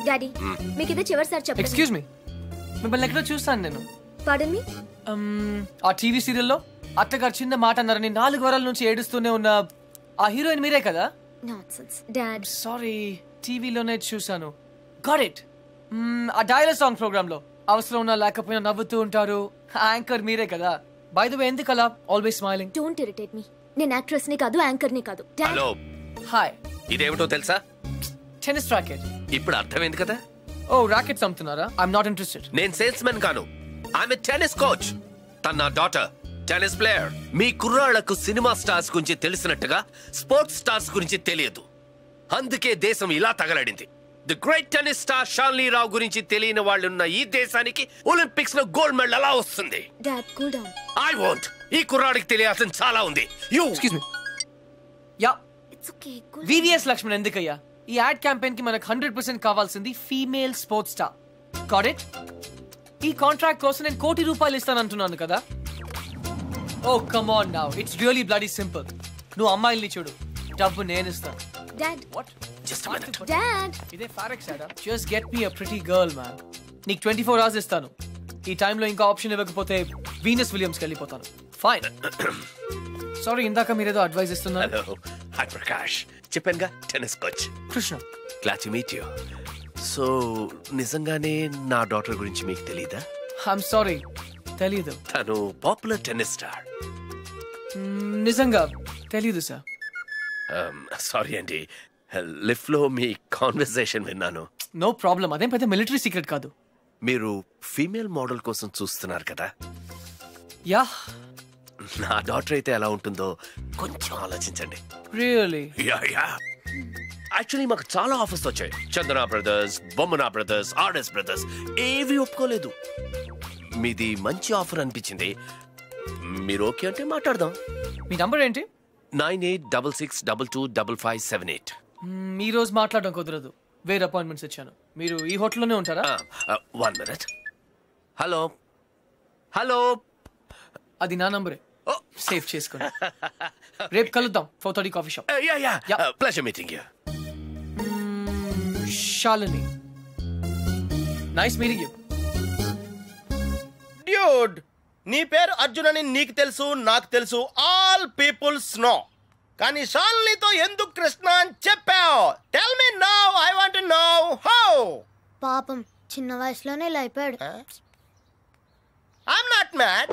Daddy మీకు ఇది చివరిసారి చెప్పండి. ఎక్స్క్యూజ్ మీ, మిమ్మల్ని ఎక్కడో చూస్తాను నేను. పార్డన్ మీ? ఆ టీవీ సీరియల్లో అత్తగారు చిన్న మాట అన్నారని 4 వారాల నుంచి ఏడుస్తూనే ఉన్న ఆ హీరోయిన్ మీరే కదా? Nonsense dad. సారీ, టీవీలోనే చూసాను. Got it. ఆ డైలాగ్ సాంగ్ ప్రోగ్రామ్ లో అవసరం ఉన్నా లేకపోయినా నవ్వుతూ ఉంటారు. యాంకర్ మీరే కదా? బై ద వే, ఎందుకు అలా always smiling? Don't irritate me. నేను యాక్ట్రెస్ ని కాదు, యాంకర్ ని కాదు. Hello, hi. ఇదేమిటో తెలుసా? Tennis racket. ఇప్పుడు అర్థమైంది కదా? ఓ, రాకెట్స్ అమ్ముతున్నారా? I'm not interested. నేను సేల్స్ మెన్ కాను, ఐఎమ్ ఎ టెన్నిస్ కోచ్. తన నా డాటర్ టెన్నిస్ ప్లేయర్. మీ కుర్రాళ్లకు సినిమా స్టార్స్ గురించి తెలిసినట్టుగా స్పోర్ట్స్ స్టార్స్ గురించి తెలియదు. అందుకే దేశం ఇలా తగలడింది. The great tennis star Shanley Rao గురించి తెలియని వాళ్ళున్న ఈ దేశానికి ఒలింపిక్స్ లో గోల్డ్ మెడల్ ఎలా వస్తుంది? Dad cool down. I want. ఈ కుర్రాడికి తెలియాల్సిన చాలా ఉంది. You excuse me. Ya, it's okay. VVS Laxman ఎందుకయ్యా? ఈ యాడ్ క్యాంపెయిన్ కి మనకు 100% కావాల్సింది female sports star. Got it? ఈ కాంట్రాక్ట్ కోసం నేను ₹1 కోటి ఇస్తానంటున్నాను కదా? Oh come on now, it's really bloody simple. నువ్వు అమ్మాయిల్ని చూడు, డబ్బు నేను ఇస్తాను. Dad. What? Just a minute. Dad. ఇదే ఫారెక్స్ యాడా? Just get me a pretty girl man. నీకు 24 hours ఇస్తాను. ఈ టైంలో ఇంకా ఆప్షన్ ఇవ్వకపోతే వీనస్ విలియమ్స్కి వెళ్ళిపోతాను. ఫైన్. సారీ, ఇందాక మీరేదో అడ్వైస్ ఇస్తున్నారు. Hello, hi Prakash. చెప్పానుగా, tennis coach Krishna. Glad to meet you. So నిజంగానే నా డాటర్ గురించి మీకు తెలీదా? ఐఎమ్ సారీ, తెలీదు. తను పాపులర్ టెన్నిస్ స్టార్. నిజంగా తెలీదు సార్. సారీ అండి, లిఫ్ట్ లో మీ కాన్వర్సేషన్ విన్నాను. నో ప్రాబ్లం, అదేం పెద్ద మిలిటరీ సీక్రెట్ కాదు. మీరు ఫీమేల్ మోడల్ కోసం చూస్తున్నారు కదా? యా. నా డాటర్ అయితే ఎలా ఉంటుందో కొంచెం ఆలోచించండి. రియల్లీ? Yeah yeah. యాక్చువల్లీ మాకు చాలా ఆఫర్స్ వచ్చాయి. చందన బ్రదర్స్, బొమ్మనా బ్రదర్స్, ఆర్ఎస్ బ్రదర్స్ ఏవి ఒప్పుకోలేదు. మీది మంచి ఆఫర్ అనిపించింది. మీరు ఓకే అంటే మాట్లాడదాం. మీ నంబర్ ఏంటి? 9866225578. ఈ రోజు మాట్లాడడం కుదరదు, వేరే అపాయింట్మెంట్స్ ఇచ్చాను. మీరు ఈ హోటల్లోనే ఉంటారా? 1 minute. హలో హలో, అది నా నంబరే, సేవ్ చేసుకోండి. రేపు కలుద్దాం 4:30 coffee shop. Yeah, pleasure meeting you. Shalini, nice meeting you. Dude, నీ పేరు అర్జున్ అని నీకు తెలుసు, నాకు తెలుసు, ఆల్ పీపుల్స్ నో. కానీ షాలినితో ఎందుకు కృష్ణ అని చెప్పావు? Tell me now, I want to know how. పాపం చిన్న వయసులోనే ఇలా అయిపోయాడు. I'm not mad.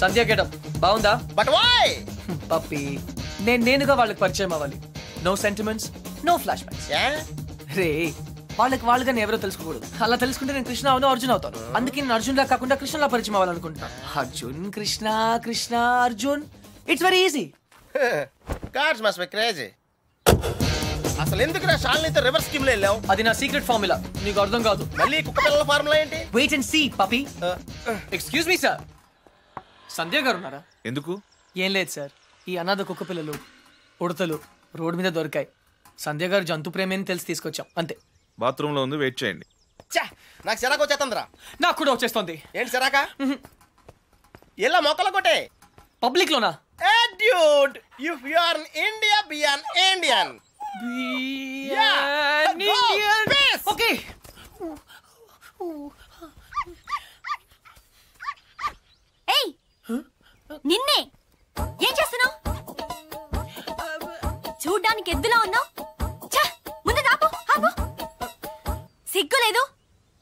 Sandhya getup బాగుందా? But why? పప్పి, నేనుగా వాళ్ళకి పరిచయం అవ్వాలి. No sentiments, no flashbacks. రే, వాళ్ళుగా నేను ఎవరో తెలుసుకోకూడదు. అలా తెలుసుకుంటే నేను కృష్ణ అవును, అర్జున్ అవుతాను. అందుకే నేను అర్జున్ లా కాకుండా కృష్ణలా పరిచయం అవ్వాలనుకుంటున్నాను. Arjun Krishna, Krishna Arjun, it's very easy. Cards must be crazy. అసలు ఎందుకు నా షాలినితో రివర్స్ స్కీమ్ లో వెళ్ళావు? అది నా సీక్రెట్ ఫార్ములా, నీకు అర్థం కాదు. మళ్ళీ కుక్క పిల్లల ఫార్ములా ఏంటి? వెయిట్ అండ్ సీ పప్పి. ఎక్స్క్యూజ్ మీ సార్, సంధ్య గారు ఉన్నారా? ఎందుకు? ఏం లేదు సార్, ఈ అనాథ కుక్క పిల్లలు ఉడతలు రోడ్డు మీద దొరికాయి. సంధ్య గారు జంతు ప్రేమని తెలిసి తీసుకొచ్చాం, అంతే. బాత్రూమ్ లో ఉంది, వెయిట్ చేయండి. నాకు సిరాకు వచ్చేస్తుందిరా. నాకు కూడా వచ్చేస్తుంది. ఏంటి సిరాకా? ఇలా మొక్కలు కొట్టే పబ్లిక్ లోనా? Dude, if you are in India, be an Indian. Yeah, Indian. Okay. Hey, నిన్నే ఏం చేస్తున్నావు? చూడ్డానికి ఎద్దులా ఉన్నావు. ముందు ఆపు, ఆపు. సిగ్గు లేదు.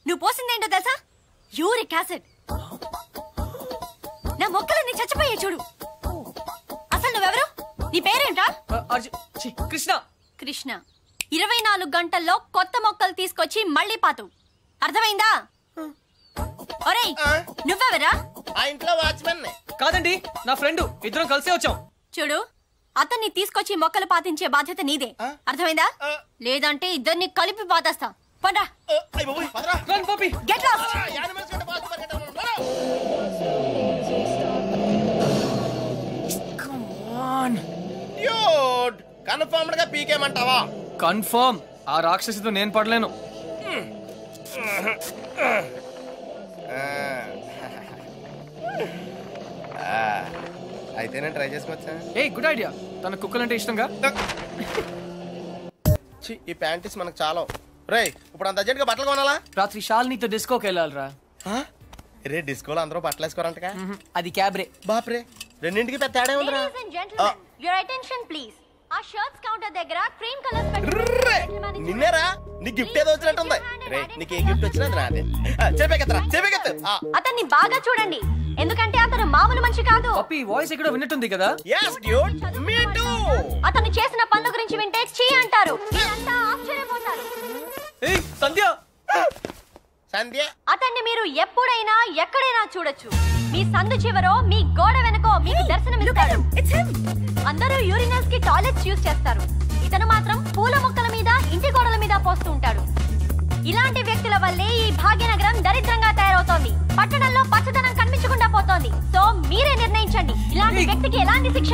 నువ్వు పోసిందేంటో తెలుసా? Uric acid. నా మొక్కలన్నీ చచ్చిపోయాయి చూడు. అసలు నువ్వెవరు? నీ పేరేంటా? కృష్ణ. కృష్ణ 24 గంటల్లో కొత్త మొక్కలు తీసుకొచ్చి మళ్ళీ పాతు. అర్థమైందా? ఒరేయ్, నువ్వెవరా? ఆ ఇంట్లో వాచ్మెన్. కాదండి, నా ఫ్రెండ్. ఇద్దరం కలిసే వచ్చాం. చూడు, అతన్ని తీసుకొచ్చి మొక్కలు పాతించే బాధ్యత నీదే. అర్థమైందా? లేదంటే ఇద్దరిని కలిపి పాతేస్తా. పండ్రా. Get lost. డ్యూడ్, కన్ఫర్మ్డ్ గా పీకేమంటావా? కన్ఫర్మ్. ఆ రాక్షసితో నేను పడలేను. అయితే నేను ట్రై చేసుకోవచ్చా? A good idea. తన కుక్కలంటే ఇష్టంగా. ఈ ప్యాంటీస్ మనకు చాలా. రే ఇప్పుడు అంత అర్జెంట్ గా బట్టలు కొనాలా? రాత్రి షాల్నీతో డిస్కోకి వెళ్ళాలిరా. రే డిస్కోలో అందరూ బట్టలు వేసుకోరంటగా. అది క్యాబ్రే. బాప్రే రెండింటికి పెద్ద తేడా ఉందిరా. Ladies and gentlemen, your attention please. ఆ షర్ట్స్ కౌంటర్ దగ్గర క్రీమ్ కలర్స్ పెట్టుకుని నిన్నేరా నీ గిఫ్ట్ ఏదో వచ్చినట్టుంది. రే నీకు ఏ గిఫ్ట్ వచ్చినా అది నాదే. చెప్పేకెత్తరా. అతన్ని బాగా చూడండి, ఎందుకంటే అతను మామూలు మనిషి కాదు. పప్పి వాయిస్ ఎక్కడో విన్నట్టుంది కదా. yes dude me too. అతను చేసిన పనుల గురించి వింటే చీ అంటారు, మీరంతా ఆశ్చర్యపోతారు. ఏయ్ సంధ్య. సంధ్య అతన్ని మీరు ఎప్పుడైనా ఎక్కడైనా చూడొచ్చు. మీ సందు చివరో మీ గోడ వెనకో మీకు దర్శనమిస్తాడు. అందరూ యూరినల్స్ కి టాయిలెట్స్ యూజ్ చేస్తారు, ఇతను మాత్రం పూల మొక్కల మీద ఇంటి గోడల మీద పోస్తూ ఉంటాడు. ఇలాంటి వ్యక్తుల వల్లే ఈ భాగ్యనగరం దరిద్రంగా తయారవుతోంది. పట్టణంలో పచ్చదనం కనిపించకుండా పోతోంది. సో మీరే నిర్ణయించండి ఇలాంటి వ్యక్తికి ఎలాంటి శిక్ష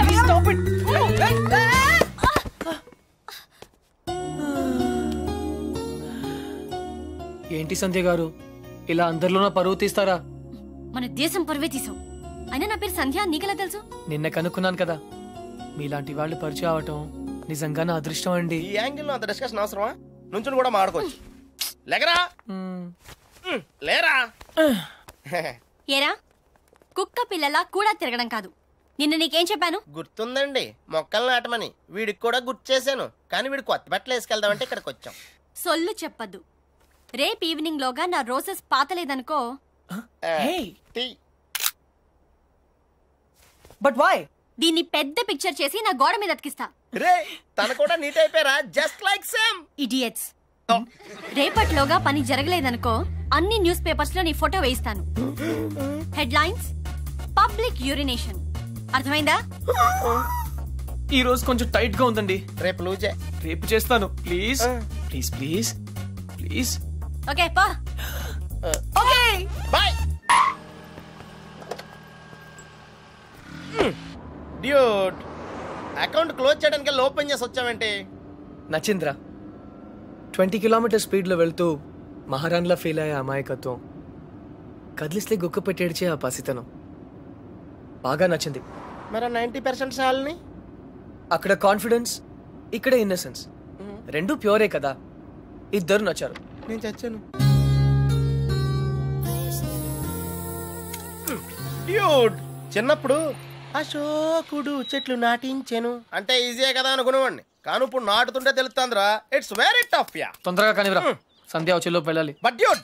ఏంటి సంధ్య గారు ఇలా అందరిలోనూ పరువు తీస్తారా? మన దేశం పరువే తీసావు. అయినా నా పేరు సంధ్య, నీకెలా తెలుసు? నిన్న కనుక్కున్నాను కదా. మీలాంటి వాళ్ళు పరిచయం అవటం నిజంగా నా అదృష్టం అండి. ఈ యాంగిల్ లో అంత డిస్కషన్ అవసరమా? నుంచుని కూడా మాడుకోవచ్చు. లేకరా లేరా. ఏరా కుక్క పిల్లలా కూడా తిరగడం కాదు. నిన్న నీకేం చెప్పాను? గుర్తుందండి, మొక్కలు నాటమని. వీడికి కూడా గుర్తు చేశాను, కానీ వీడు కొత్త బట్టలు వేసుకెళ్దామంటే ఇక్కడికి వచ్చాం. సొల్లు చెప్పద్దు. రేపు ఈవినింగ్ లోగా నా రోజెస్ పాతలేదనుకో. But why? దీన్ని పెద్ద పిక్చర్ చేసి నా గోడ మీద అతికిస్తా. రే తన కూడా నీట్ అయిపోయారా? Just like same. ఇడియట్స్. రేపట్లోగా పని జరగలేదనుకో, అన్ని న్యూస్ పేపర్స్ లో నీ ఫోటో వేయిస్తాను. Headlines public urination. అర్థమైందా? ఈ రోజు కొంచెం టైట్ గా ఉందండి. రేపు లూజే. రేపు చేస్తాను please please please please. Okay పా. Okay bye. Dude account close చేయడానికి ఓపెన్ చేసి వచ్చావేంటి? నచింద్ర 20 కిలోమీటర్ స్పీడ్లో వెళ్తూ మహారాణ్లా ఫీల్ అయ్యే అమాయకత్వం, కదిలిస్తే గుక్క పెట్టేడ్చే ఆ పసితనం బాగా నచ్చింది. మరి 90% సాల్ని? అక్కడ కాన్ఫిడెన్స్, ఇక్కడ ఇన్నసెన్స్, రెండు ప్యూరే కదా. ఇద్దరు నచ్చారు. నేను చచ్చాను. డ్యూడ్ చిన్నప్పుడు అశోకుడు చెట్లు నాటించెను అంటే ఈజీయే కదా అనుకునేవాడిని, కానీ ఇప్పుడు నాటుతుంటే తెలుస్తుందిరా. ఇట్స్ వెరీ టఫ్ యా. తొందరగా కానివ్వరా, సంధ్య వచ్చేలోపు వెళ్ళాలి. బట్ డ్యూడ్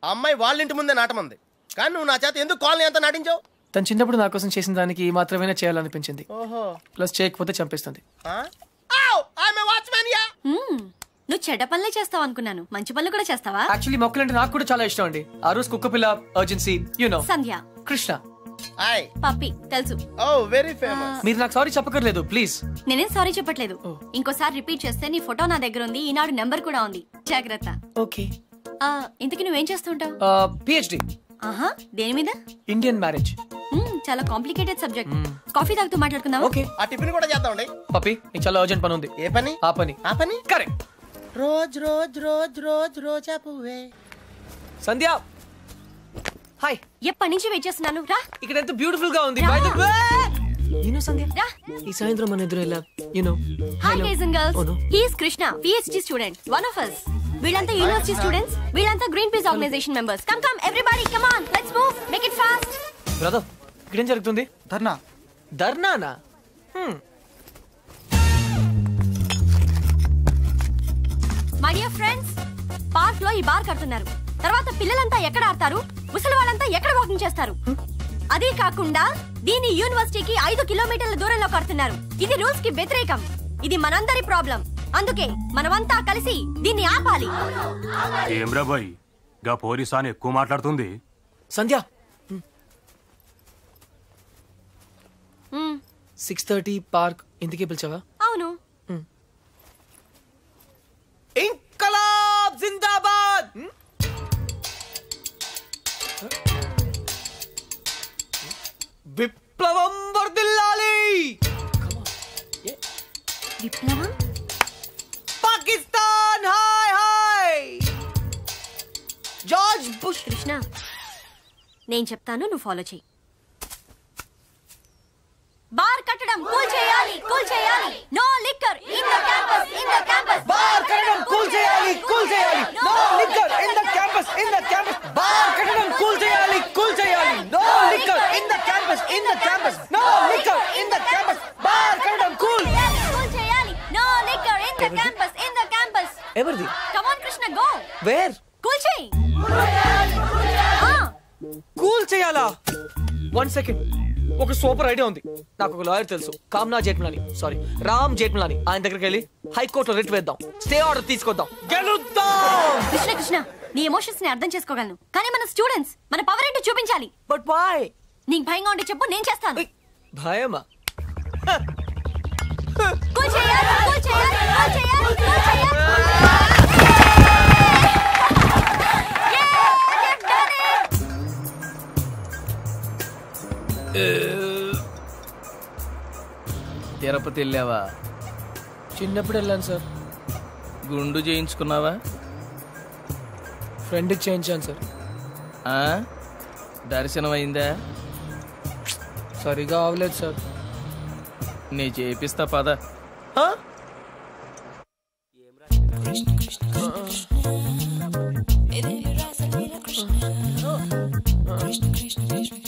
ఆ అమ్మాయి వాళ్ళ ఇంటి ముందే నాటమంది, కానీ నువ్వు నా చేత ఎందుకు కాలనీ అంతా నాటించావు? తను చిన్నప్పుడు నా కోసం చేసిన దానికి మాత్రమే చేయాలనిపించింది. ఓహో. ప్లస్ చేయకపోతే చంపేస్తుంది. నువ్వు చెడ్డ పనులే చేస్తావు అనుకున్నాను, మంచి పనులు కూడా చేస్తావా? యాక్చువల్లీ మొక్కలంటే నాకు కూడా చాలా ఇష్టం అండి. ఆ రోజు కుక్క పిల్ల, అర్జెన్సీ, యు నో, సంధ్య, కృష్ణ, పప్పి తెలుసు. ఓ వెరీ ఫేమస్. మీరు నాకు సారీ చెప్పకర్లేదు ప్లీజ్. నేనేం సారీ చెప్పట్లేదు. ఇంకోసారి రిపీట్ చేస్తే నీ ఫోటో నా దగ్గర ఉంది, ఈనాడు నెంబర్ కూడా ఉంది, జాగ్రత్త. ఓకే. ఇంతకీ నువ్వేం చేస్తుంటావు? పిహెచ్డి. ఆహా, దేని మీద? Indian marriage. చాలా కాంప్లికేటెడ్ సబ్జెక్ట్. కాఫీ తాగుతూ మాట్లాడుకుందాం. ఓకే. ఆ టిఫిన్ కూడా చేద్దామండి. పప్పి నీకు చాలా అర్జెంట్ పని ఉంది. ఏ పని? ఆ పని. ఆ పని correct. Rose rose rose rose రోజా పువ్వే. సంధ్య హాయ్. ఎప్పటి నుంచి వెయిట్ చేస్తున్నాను, రా. ఇక్కడ ఎంత బ్యూటిఫుల్ గా ఉంది. By the way you know Sandhya, ఈ సాయంత్రం మన ఎదురు ఎలా you know. Hi guys and girls, he is Krishna, PhD student, one of us. వీళ్ళంతా యూనివర్సిటీ స్టూడెంట్స్, వీళ్ళంతా Greenpeace organisation members. Come come everybody, come on, let's move, make it fast. Brother ఇక్కడేం జరుగుతుంది? ధర్నా. ధర్నానా? మై డియర్ ఫ్రెండ్స్, పార్క్ లో ఈ bar కడుతున్నారు. తర్వాత పిల్లలంతా ఎక్కడ ఆడతారు, ముసలి వాళ్ళంతా ఎక్కడ వాకింగ్ చేస్తారు? అదే కాకుండా దీని యూనివర్సిటీకి 5 కిలోమీటర్ల దూరంలో కడుతున్నారు. ఇది రూల్స్ కి వ్యతిరేకం. ఇది మనందరి ప్రాబ్లం. అందుకే మనమంతా కలిసి దీన్ని ఆపాలి. ఏమ్రా బాయ్, గా పోలీసాని ఎక్కువ మాట్లాడుతుంది. సంధ్య 6:30 పార్క్ ఇంటికి పిలిచావా? అవును. ఇంకలాబ్ జిందాబాద్. విప్లవం వర్ధిల్లాలి. విప్లవం? Pakistan hi hi. George bush. Krishna, నేను చెప్తాను, నువ్వు ఫాలో చెయ్యి. బార్ కట్టడం కూల్ చేయాలి, కూల్ చేయాలి. No liquor in the campus, in the campus. Bar the campus, in the campus. ఎవరిది? Come on, Krishna, go. Where? Cool చేయి. కూల్ చేయాలా? 1 సెకండ్. ఒక సూపర్ ఐడియా ఉంది. నాకు ఒక లాయర్ తెలుసు, కామ్నా జేఠ్మలాని, సారీ రామ్ జేఠ్మలాని. ఆయన దగ్గరికి వెళ్ళి హైకోర్టులో రిట్ వేద్దాం, స్టే ఆర్డర్ తీసుకొద్దాం, గెలుద్దాం. కృష్ణ నీ ఎమోషన్స్ ని అర్థం చేసుకోగలను, కానీ మన స్టూడెంట్స్ మన పవర్ ఏంటో చూపించాలి. But why? నీకు భయంగా ఉంటే చెప్పు, నేను చేస్తాను. భయమా? కూల్ చేయాలి, కూల్ చేయాలి, కూల్ చేయాలి, కూల్ చేయాలి. తిరుపతి వెళ్ళావా? చిన్నప్పుడు వెళ్ళాను సార్. గుండు చేయించుకున్నావా? ఫ్రెండ్కి చేయించాను సార్. దర్శనం అయిందా? సరిగా అవలేదు సార్. నీ చేపిస్తా పద.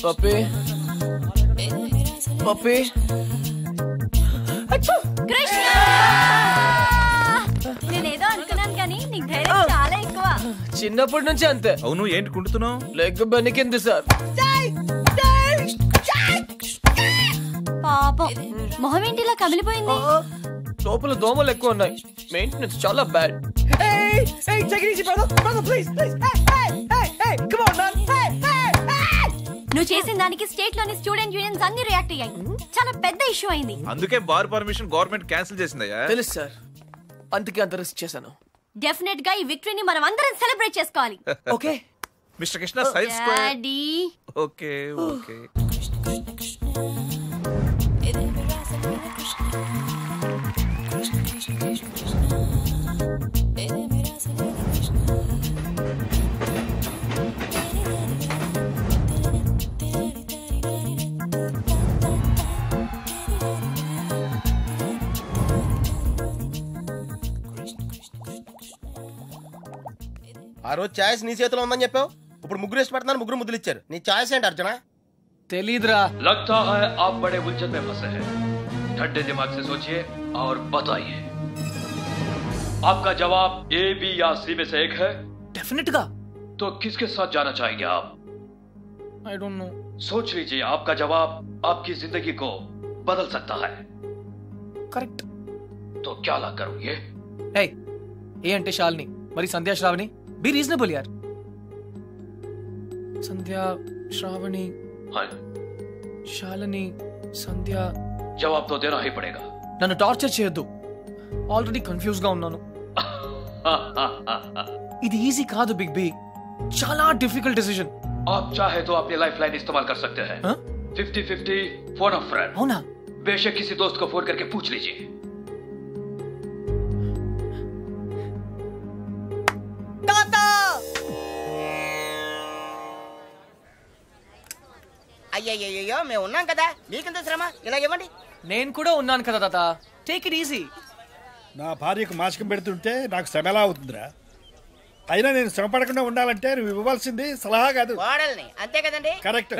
పప్పి పప్పి. కృష్ణ నేనేదో అనుకున్నాను, కానీ నీకు ధైర్యం చాలా ఎక్కువ. చిన్నప్పటి నుంచి అంతే. అవును, ఏంటి కుంటున్నావు? Leg బెనికింది sir. పాపం మొహం ఏంటి ఇలా కమిలిపోయింది? లోపల దోమలు ఎక్కువ ఉన్నాయి, మెయింటెనెన్స్ చాలా బ్యాడ్. నువ్వు చేసిన దానికి స్టేట్ లోని స్టూడెంట్ యూనియన్స్ అన్ని రియాక్ట్ అయ్యాయి. చాలా పెద్ద ఇష్యూ అయింది. అందుకే బార్ పర్మిషన్ గవర్నమెంట్ క్యాన్సిల్ చేసిందయ్యా. తెలుసు సార్, అందుకే అంత రిస్క్ చేశాను. డెఫినెట్ గా ఈ విక్టరీని మనం అందరం సెలబ్రేట్ చేసుకోవాలి. Okay mister Krishna, side square. Daddy okay okay. ఆ రోజు ఛాయిస్ నీ చేతిలో ఉందని చెప్పావు, ఇప్పుడు ముగ్గురు వేసి పెడుతున్నారు, ముగ్గురు ముద్దులు ఇచ్చారు. నీ ఛాయిస్ ఏంటి అర్జున? తెలీదురా. लगता है आप बड़े उलझन में फंसे हैं। ठंडे दिमाग से सोचिए और बताइए, आपका जवाब ए, बी या सी में से एक है। डेफिनेट गा। तो किसके साथ जाना चाहेंगे आप? I don't know. सोच लीजिए, आपका जवाब आपकी जिंदगी को बदल सकता है। करेक्ट। तो क्या ला करूं ये? ए అంటే శాలిని, మరి సంధ్యా శ్రావణి. బి రీజనబుల్ యార్. సంధ్యా శ్రావణి, శాలిని, సంధ్య. जवाब तो देना ही पड़ेगा। నన్ను టార్చర్ చేయొద్దు, ఆల్రెడీ కన్ఫ్యూజ్ గా ఉన్నాను. ఇది ఈజీ కాదు బిగ్ బి, చాలా డిఫికల్ట్ డిసిజన్. आप चाहे तो अपनी लाइफ लाइन इस्तेमाल कर सकते हैं। 50-50 फोन अ फ्रेंड। అవునా? बेशक किसी दोस्त को फोन करके पूछ लीजिए। అయ్యయ్యో, మేము ఉన్నాం కదా, మీకెంత శ్రమ, ఇలా ఇవ్వండి. నేను కూడా ఉన్నాను కదా తాత, టేక్ ఇట్ ఈజీ. నా భార్యకు మాసికం పెడుతుంటే నాకు శ్రమ ఎలా అవుతుందిరా? అయినా నేను శ్రమ పడకుండా ఉండాలంటే నువ్వు ఇవ్వాల్సింది సలహా కాదు, కోడల్ని. అంతే కదండి? కరెక్ట్.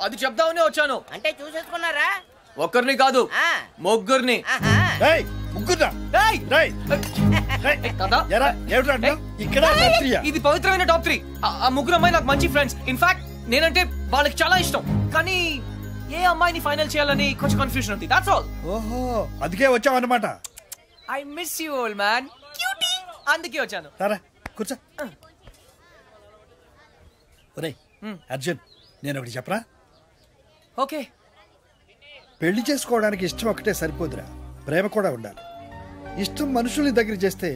అది చెప్దామనే వచ్చాను. అంటే చూసేసుకున్నారా? ఒక్కరిని కాదు, ముగ్గురిని. ఇది పవిత్రమైన టాప్ 3. ఆ ముగ్గురు అమ్మాయి నాకు మంచి ఫ్రెండ్స్. ఇన్ఫాక్ట్ నేనంటే వాళ్ళకి చాలా ఇష్టం, కానీ ఏ అమ్మాయిని ఫైనల్ చేయాలని కొంచెం కన్ఫ్యూజన్ ఉంది. That's all. ఓహో, అందుకే వచ్చావు అన్నమాట. I miss you old man. Cutie. అందుకే వచ్చాను. సరే కూర్చో. ఒరేయ్ అర్జున్, నేను ఒకటి చెప్పరా? ఓకే. పెళ్లి చేసుకోవడానికి ఇష్టం ఒకటే సరిపోదురా, ప్రేమ కూడా ఉండాలి. ఇష్టం మనుషుల్ని దగ్గర చేస్తే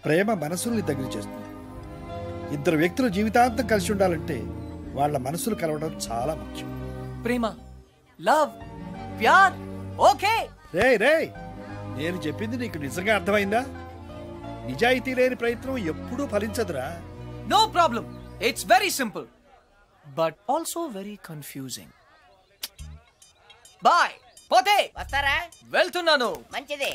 ప్రేమ మనసుల్ని దగ్గర చేస్తుంది. ఇద్దరు వ్యక్తులు జీవితాంతం కలిసి ఉండాలంటే వాళ్ళ మనసులు కలవడం చాలా ముఖ్యం. ప్రేమ, లవ్, ప్యార్. ఓకే. రేయ్, నేను చెప్పింది నీకు నిజంగా అర్థమైందా? నిజాయితీ లేని ప్రయత్నం ఎప్పుడూ ఫలించదురా. No problem, it's very simple but also very confusing. Bye. పోతే వస్తారా? వెళ్తున్నాను. మంచిది.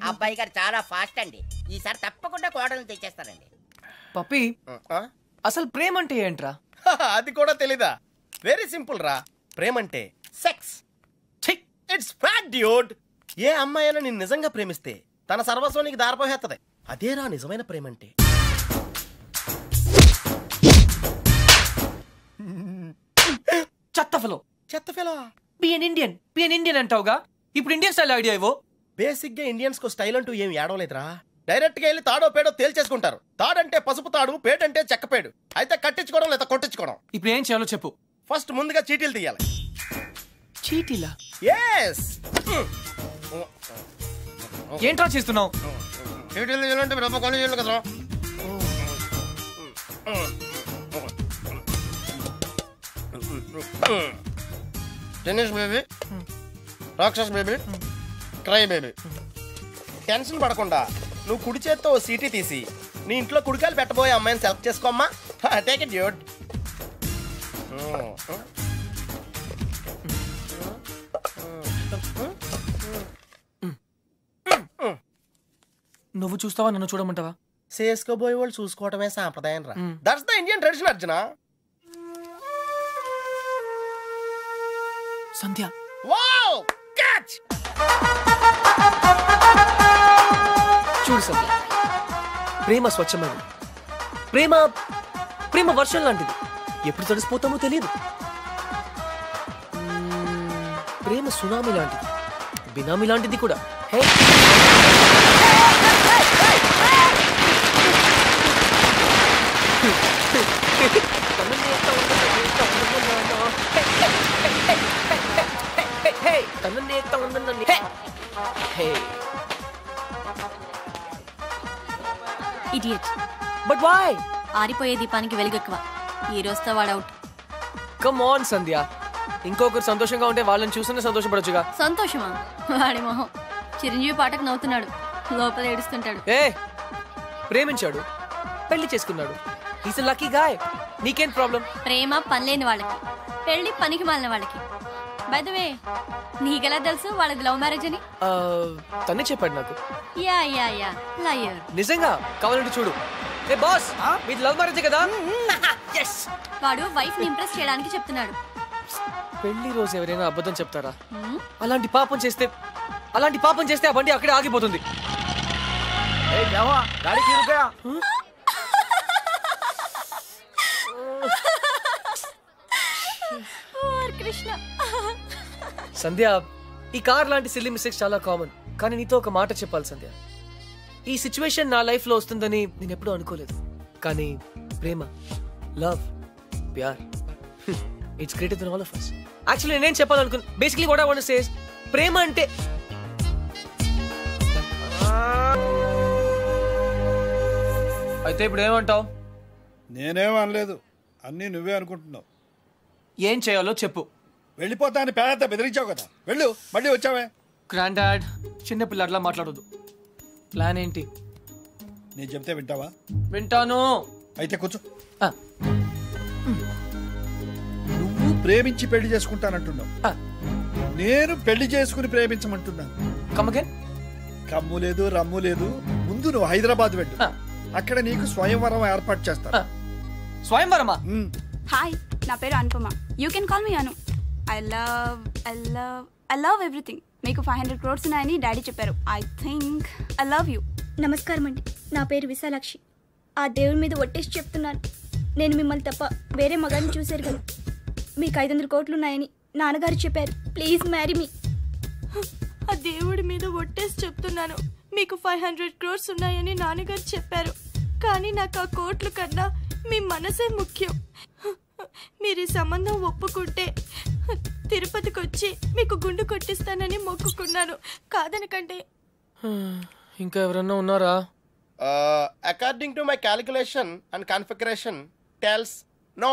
అబ్బాయి గారు చాలా ఫాస్ట్ అండి, ఈసారి తప్పకుండా కోడలను తెచ్చేస్తారండి. పప్పి, అసలు ప్రేమ అంటే ఏంట్రా? అది కూడా తెలీదా? వెరీ సింపుల్ రా. ప్రేమ అంటే సెక్స్. It's fact dude. ఏ అమ్మాయి అయినా నిన్ను నిజంగా ప్రేమిస్తే తన సర్వస్వం నీకు దారిపోహేస్తుంది. అదేరా నిజమైన ప్రేమ అంటే. చెత్త బి ఎన్ ఇండియన్ అంటావుగా, ఇప్పుడు ఇండియన్ స్టైల్ ఐడియా ఇవ్వు. బేసిక్ గా ఇండియన్స్ కు స్టైల్ అంటూ ఏం ఏడవలేదురా. డైరెక్ట్ గా వెళ్ళి తాడో పేడో తేల్చేసుకుంటారు. తాడంటే పసుపు తాడు, పేడంటే చెక్కపేడు. అయితే కట్టించుకోవడం లేదా కొట్టించుకోవడం. ఇప్పుడు ఏం చేయాలో చెప్పు. ఫస్ట్ ముందుగా చీటీలు తీయాలి. చీటీలా? ఎస్. ఏంట్రా చేస్తున్నావు? చీటీలు తీయాలంటే బ్రహ్మ కొని చేయాలి కదా. టెన్నిస్ బేబీ, రాక్షస్ బేబీ, క్రై బేబీ. టెన్షన్ పడకుండా నువ్వు కుడి చేత్తో ఓ సీటీ తీసి నీ ఇంట్లో కుడికాయలు పెట్టబోయే అమ్మాయిని సెలెక్ట్ చేసుకోమ్మా. Take it dude. నువ్వు చూస్తావా, నన్ను చూడమంటావా? చేసుకోబోయే వాళ్ళు చూసుకోవటమే సాంప్రదాయం రా. That's the Indian tradition Arjuna. Sandhya. Wow, catch. చూడు సంధ్య, ప్రేమ స్వచ్ఛమైనది. ప్రేమ వర్షం లాంటిది, ఎప్పుడు తడిసిపోతామో తెలియదు. ప్రేమ సునామీ లాంటిది, బినామీ లాంటిది కూడా. Hey idiot. But why? ఆరిపోయే దీపానికి వెలుగెక్కువ. ఈ రోజుతో వాడు అవుట్. కమ్ ఆన్ సంధ్య, ఇంకొకరు సంతోషంగా ఉంటే వాళ్ళని చూస్తేనే సంతోషపడొచ్చుగా. సంతోషమా? వాడి మొహం. చిరంజీవి పాటకు నవ్వుతున్నాడు, లోపల ఏడుస్తుంటాడు. ఏ ప్రేమించాడు, పెళ్లి చేసుకున్నాడు. Is a lucky guy. నీకేం ప్రాబ్లం? ప్రేమ పనిలేని వాళ్ళకి, పెళ్లి పనికి మాలిన వాళ్ళకి. బై ద వే, నీకెలా తెలుసు వాళ్ళది లవ్ మ్యారేజ్ అని? తనే చెప్పాడు నాకు. Yeah yeah yeah liar. నిజంగా? కావాలంటే చూడు. ఏ బాస్, మీది లవ్ మ్యారేజ్ కదా? yes. వాడు వైఫ్ ని ఇంప్రెస్ చేయడానికి చెప్తున్నాడు. పెళ్లి రోజు ఎవరైనా అబద్ధం చెప్తారా? అలాంటి పాపం చేస్తే ఆ బండి అక్కడే ఆగిపోతుంది. సంధ్య, ఈ కార్ లాంటి సిల్లీ మిస్టేక్స్ చాలా కామన్. కానీ నీతో ఒక మాట చెప్పాలి సంధ్య. ఈ సిచ్యువేషన్ నా లైఫ్ లో వస్తుందని నేను ఎప్పుడూ అనుకోలేదు. కానీ ప్రేమ, లవ్, ప్యార్, it's greater than all of us. Actually నేనేం చెప్పాలనుకున్నా, basically what I want to say is, ప్రేమ అంటే అయితే ఇప్పుడు ఏమంటావు? నేనేం అనలేదు, అన్నీ నువ్వే అనుకుంటున్నావు. ఏం చేయాలో చెప్పు. వెళ్ళిపోతాను పేద బెదిరించావు కదా, వెళ్ళు. మళ్ళీ వచ్చావే. గ్రాండ్ డాడ్, చిన్న పిల్లట్లా మాట్లాడొద్దు. ప్లాన్ ఏంటి? నేను చెప్తే వింటావా? వింటాను. అయితే కూర్చో. నువ్వు ప్రేమించి పెళ్లి చేసుకుంటానంటున్నావు, నేను పెళ్లి చేసుకుని ప్రేమించమంటున్నాను. కమ్ము లేదు, రమ్ము లేదు. ముందు నువ్వు హైదరాబాద్ వెళ్ళు, అక్కడ నీకు స్వయంవరం ఏర్పాటు చేస్తా. స్వయంవరమా? హాయ్, నా పేరు Anupama. You can call me Anu. I love everything. మీకు 500 crores ఉన్నాయని డాడీ చెప్పారు. I think I love you. నమస్కారం అండి, నా పేరు విశాలాక్షి. ఆ దేవుడి మీద ఒట్టేసి చెప్తున్నాను, నేను మిమ్మల్ని తప్ప వేరే మగాన్ని చూశారు కదా. మీకు 500 crores ఉన్నాయని నాన్నగారు చెప్పారు. Please marry me. ఆ దేవుడి మీద ఒట్టేసి చెప్తున్నాను, మీకు 500 crores ఉన్నాయని నాన్నగారు చెప్పారు. కానీ నాకు ఆ కోట్లు కన్నా మీ మనసే ముఖ్యం. మీరు ఈ సంబంధం ఒప్పుకుంటే తిరుపతికి వచ్చి మీకు గుండు కొట్టిస్తానని మొక్కుకున్నాను. కాదనకండి. ఇంకా ఎవరన్నా ఉన్నారా? According to my calculation and configuration tells no.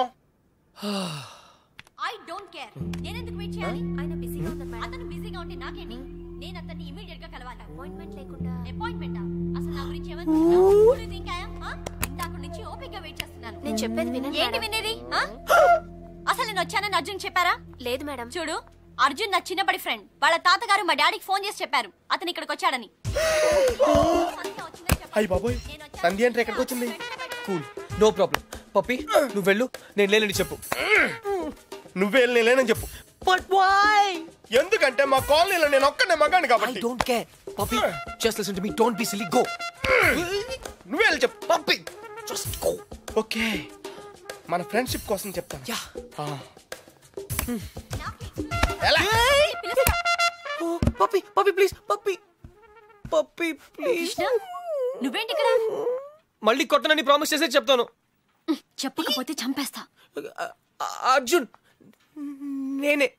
I don't care. నేను ఎందుకు వెయిట్ చేయాలి? ఆయన బిజీగా ఉన్నారు మేడం. అతను బిజీగా ఉంటే నాకేంటి? నేను అతన్ని ఇమిడియట్ గా కలవాలి. అపాయింట్మెంట్ లేకుండా. అపాయింట్మెంటా? అసలు నా గురించి ఏమనుకుంటున్నావు? You think I am? ఇందాక నుంచి ఓపికగా వెయిట్ చేస్తున్నాను. నేను చెప్పేది వినండి. ఏంటి వినేది? అసలు నేను వచ్చానని అర్జున్ చెప్పారా? లేదు మేడం. చూడు, అర్జున్ నా చిన్నప్పటి ఫ్రెండ్. వాళ్ళ తాతగారు మా డాడీకి ఫోన్ చేసి చెప్పారు అతను ఇక్కడికి వచ్చాడని. అయ్య బాబోయ్, సంధ్య అంటే ఎక్కడికి వచ్చింది? Cool, no problem. పప్పి, నువ్వు వెళ్ళు, నేను లేనని చెప్పు. నువ్వే లేనని చెప్పు. But why? ఎందుకంటే మా కాలనీలో నేను ఒక్కనే మగాను కాబట్టి. I don't care. Poppy, just listen to me. Don't be silly. Go. నువ్వే వెళ్ళి చెప్పు. Pappi just go. ఓకే, మన ఫ్రెండ్షిప్ కోసం చెప్తాను. Yeah. Pappi Pappi please, Pappi Pappi please. నువ్వేంటి ఇక్కడ? మళ్ళీ కొట్టనని ప్రామిస్ చేసే చెప్తాను. చెప్పకపోతే చంపేస్తా. అర్జున్ నేనే.